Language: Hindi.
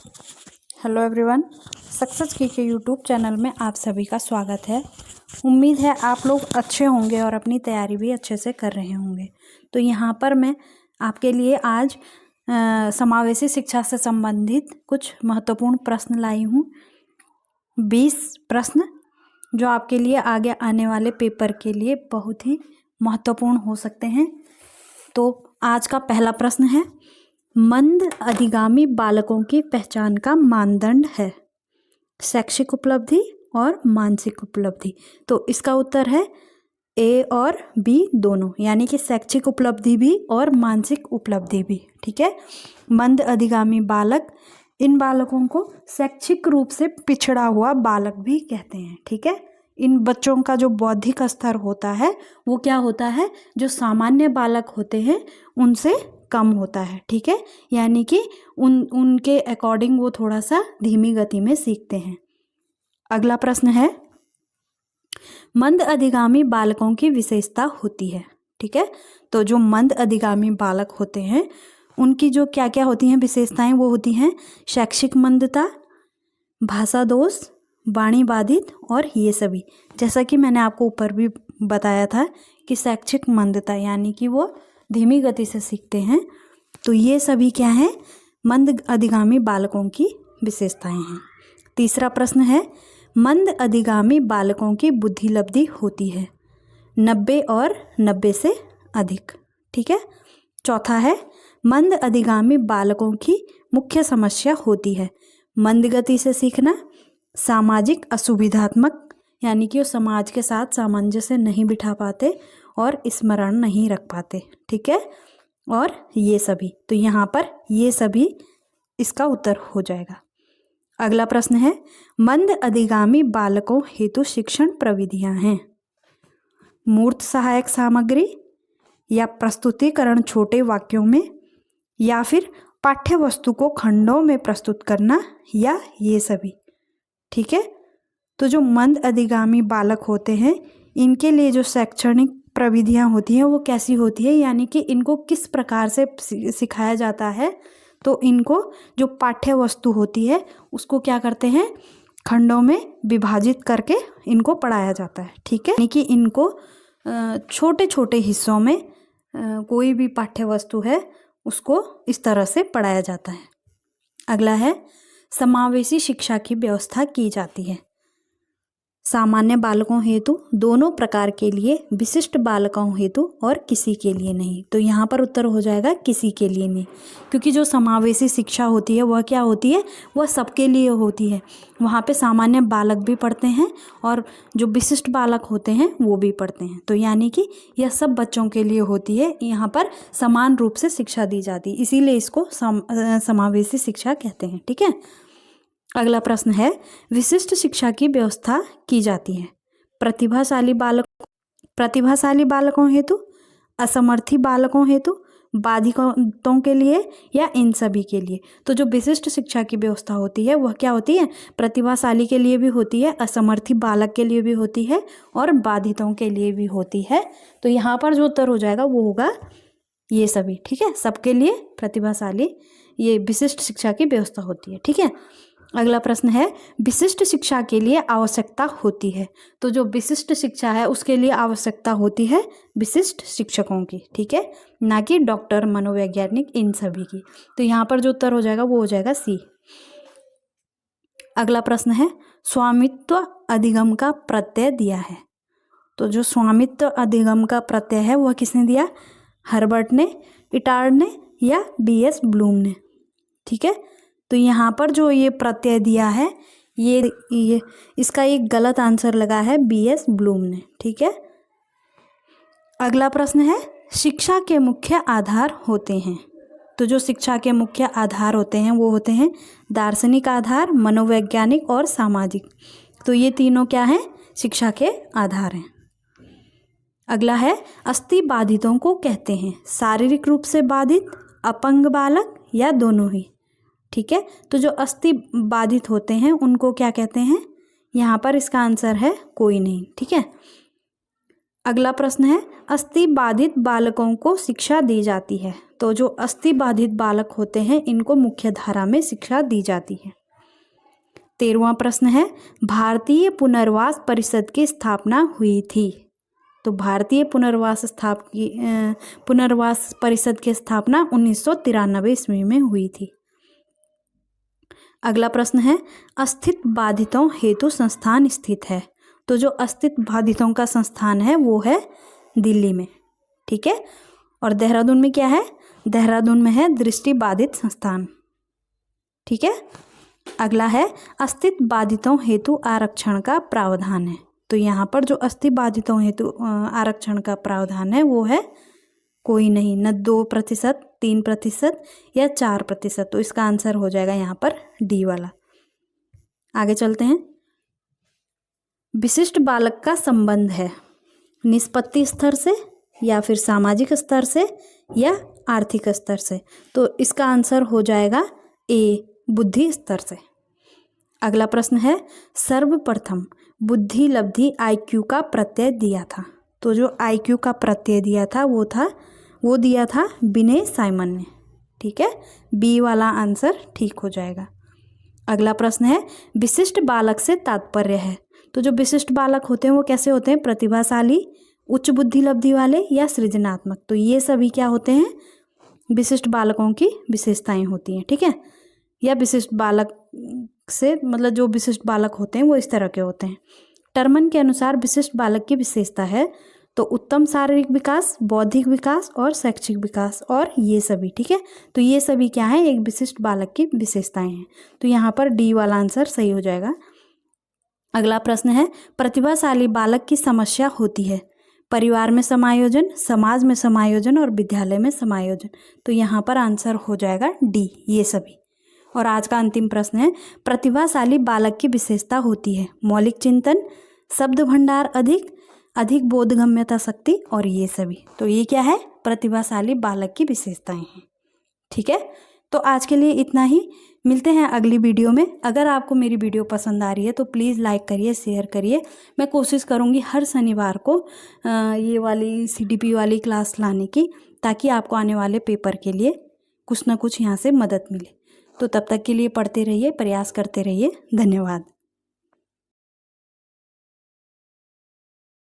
हेलो एवरीवन, सक्सेस की के यूट्यूब चैनल में आप सभी का स्वागत है। उम्मीद है आप लोग अच्छे होंगे और अपनी तैयारी भी अच्छे से कर रहे होंगे। तो यहाँ पर मैं आपके लिए आज समावेशी शिक्षा से संबंधित कुछ महत्वपूर्ण प्रश्न लाई हूँ। 20 प्रश्न जो आपके लिए आगे आने वाले पेपर के लिए बहुत ही महत्वपूर्ण हो सकते हैं। तो आज का पहला प्रश्न है, मंद अधिगामी बालकों की पहचान का मानदंड है शैक्षिक उपलब्धि और मानसिक उपलब्धि। तो इसका उत्तर है ए और बी दोनों, यानी कि शैक्षिक उपलब्धि भी और मानसिक उपलब्धि भी। ठीक है, मंद अधिगामी बालक, इन बालकों को शैक्षिक रूप से पिछड़ा हुआ बालक भी कहते हैं। ठीक है, इन बच्चों का जो बौद्धिक स्तर होता है वो क्या होता है, जो सामान्य बालक होते हैं उनसे कम होता है। ठीक है, यानी कि उनके अकॉर्डिंग वो थोड़ा सा धीमी गति में सीखते हैं। अगला प्रश्न है, मंद अधिगामी बालकों की विशेषता होती है। ठीक है, तो जो मंद अधिगामी बालक होते हैं उनकी जो क्या क्या होती हैं विशेषताएं, वो होती हैं शैक्षिक मंदता, भाषा दोष, वाणी बाधित और ये सभी। जैसा कि मैंने आपको ऊपर भी बताया था कि शैक्षिक मंदता यानी कि वो धीमी गति से सीखते हैं। तो ये सभी क्या हैं, मंद अधिगामी बालकों की विशेषताएं हैं। तीसरा प्रश्न है, मंद अधिगामी बालकों की बुद्धि लब्धि होती है 90 और 90 से अधिक। ठीक है, चौथा है, मंद अधिगामी बालकों की मुख्य समस्या होती है मंद गति से सीखना, सामाजिक असुविधात्मक यानी कि वो समाज के साथ सामंजस्य नहीं बिठा पाते और स्मरण नहीं रख पाते। ठीक है, और ये सभी। तो यहाँ पर ये सभी इसका उत्तर हो जाएगा। अगला प्रश्न है, मंद अधिगामी बालकों हेतु शिक्षण प्रविधियाँ हैं मूर्त सहायक सामग्री, या प्रस्तुतिकरण छोटे वाक्यों में, या फिर पाठ्य वस्तु को खंडों में प्रस्तुत करना, या ये सभी। ठीक है, तो जो मंद अधिगामी बालक होते हैं इनके लिए जो शैक्षणिक प्रविधियाँ होती हैं वो कैसी होती है, यानी कि इनको किस प्रकार से सिखाया जाता है। तो इनको जो पाठ्य वस्तु होती है उसको क्या करते हैं, खंडों में विभाजित करके इनको पढ़ाया जाता है। ठीक है, यानी कि इनको छोटे छोटे हिस्सों में कोई भी पाठ्य वस्तु है उसको इस तरह से पढ़ाया जाता है। अगला है, समावेशी शिक्षा की व्यवस्था की जाती है सामान्य बालकों हेतु, दोनों प्रकार के लिए, विशिष्ट बालकों हेतु और किसी के लिए नहीं। तो यहाँ पर उत्तर हो जाएगा किसी के लिए नहीं, क्योंकि जो समावेशी शिक्षा होती है वह क्या होती है, वह सबके लिए होती है। वहाँ पे सामान्य बालक भी पढ़ते हैं और जो विशिष्ट बालक होते हैं वो भी पढ़ते हैं। तो यानी कि यह सब बच्चों के लिए होती है, यहाँ पर समान रूप से शिक्षा दी जाती है, इसीलिए इसको समावेशी शिक्षा कहते हैं। ठीक है, अगला प्रश्न है, विशिष्ट शिक्षा की व्यवस्था की जाती है प्रतिभाशाली बालकों हेतु, असमर्थी बालकों हेतु, बाधितों के लिए, या इन सभी के लिए। तो जो विशिष्ट शिक्षा की व्यवस्था होती है वह क्या होती है, प्रतिभाशाली के लिए भी होती है, असमर्थी बालक के लिए भी होती है और बाधितों के लिए भी होती है। तो यहाँ पर जो उत्तर हो जाएगा वो होगा ये सभी। ठीक है, सबके लिए प्रतिभाशाली ये विशिष्ट शिक्षा की व्यवस्था होती है। ठीक है, अगला प्रश्न है, विशिष्ट शिक्षा के लिए आवश्यकता होती है। तो जो विशिष्ट शिक्षा है उसके लिए आवश्यकता होती है विशिष्ट शिक्षकों की। ठीक है, ना कि डॉक्टर, मनोवैज्ञानिक, इन सभी की। तो यहाँ पर जो उत्तर हो जाएगा वो हो जाएगा सी। अगला प्रश्न है, स्वामित्व अधिगम का प्रत्यय दिया है। तो जो स्वामित्व अधिगम का प्रत्यय है वह किसने दिया, हर्बर्ट ने, इटार्ड ने, या BS ब्लूम ने। ठीक है, तो यहाँ पर जो ये प्रत्यय दिया है ये इसका एक गलत आंसर लगा है BS ब्लूम ने। ठीक है, अगला प्रश्न है, शिक्षा के मुख्य आधार होते हैं। तो जो शिक्षा के मुख्य आधार होते हैं वो होते हैं दार्शनिक आधार, मनोवैज्ञानिक और सामाजिक। तो ये तीनों क्या हैं, शिक्षा के आधार हैं। अगला है, अस्थि बाधितों को कहते हैं शारीरिक रूप से बाधित, अपंग बालक, या दोनों ही। ठीक है, तो जो अस्थि बाधित होते हैं उनको क्या कहते हैं, यहाँ पर इसका आंसर है कोई नहीं। ठीक है, अगला प्रश्न है, अस्थि बाधित बालकों को शिक्षा दी जाती है। तो जो अस्थि बाधित बालक होते हैं इनको मुख्य धारा में शिक्षा दी जाती है। 13वां प्रश्न है, भारतीय पुनर्वास परिषद की स्थापना हुई थी। तो भारतीय पुनर्वास परिषद की स्थापना 1993 ईस्वी में हुई थी। अगला प्रश्न है, अस्थित बाधितों हेतु संस्थान स्थित है। तो जो अस्थित बाधितों का संस्थान है वो है दिल्ली में, ठीक है। और देहरादून में क्या है? देहरादून में है दृष्टि बाधित संस्थान, ठीक है। अगला है, अस्थित बाधितों हेतु आरक्षण का प्रावधान है। तो यहाँ पर जो अस्थित बाधितों हेतु आरक्षण का प्रावधान है वो है कोई नहीं, न 2%, 3% या 4%। तो इसका आंसर हो जाएगा यहाँ पर डी वाला। आगे चलते हैं। विशिष्ट बालक का संबंध है निष्पत्ति स्तर से या फिर सामाजिक स्तर से या आर्थिक स्तर से। तो इसका आंसर हो जाएगा ए, बुद्धि स्तर से। अगला प्रश्न है, सर्वप्रथम बुद्धि लब्धि IQ का प्रत्यय दिया था। तो जो IQ का प्रत्यय दिया था वो दिया था विनय साइमन ने, ठीक है। बी वाला आंसर ठीक हो जाएगा। अगला प्रश्न है, विशिष्ट बालक से तात्पर्य है। तो जो विशिष्ट बालक होते हैं वो कैसे होते हैं? प्रतिभाशाली, उच्च बुद्धि लब्धि वाले या सृजनात्मक। तो ये सभी क्या होते हैं? विशिष्ट बालकों की विशेषताएं होती हैं, ठीक है। या विशिष्ट बालक से मतलब जो विशिष्ट बालक होते हैं वो इस तरह के होते हैं। टर्मन के अनुसार विशिष्ट बालक की विशेषता है तो उत्तम शारीरिक विकास, बौद्धिक विकास और शैक्षिक विकास, और ये सभी, ठीक है। तो ये सभी क्या है? एक विशिष्ट बालक की विशेषताएं हैं। तो यहाँ पर डी वाला आंसर सही हो जाएगा। अगला प्रश्न है, प्रतिभाशाली बालक की समस्या होती है परिवार में समायोजन, समाज में समायोजन और विद्यालय में समायोजन। तो यहाँ पर आंसर हो जाएगा डी, ये सभी। और आज का अंतिम प्रश्न है, प्रतिभाशाली बालक की विशेषता होती है मौलिक चिंतन, शब्द भंडार अधिक बोधगम्यता शक्ति और ये सभी। तो ये क्या है? प्रतिभाशाली बालक की विशेषताएं हैं, ठीक है। तो आज के लिए इतना ही, मिलते हैं अगली वीडियो में। अगर आपको मेरी वीडियो पसंद आ रही है तो प्लीज़ लाइक करिए, शेयर करिए। मैं कोशिश करूँगी हर शनिवार को ये वाली CDP वाली क्लास लाने की, ताकि आपको आने वाले पेपर के लिए कुछ ना कुछ यहाँ से मदद मिले। तो तब तक के लिए पढ़ते रहिए, प्रयास करते रहिए। धन्यवाद।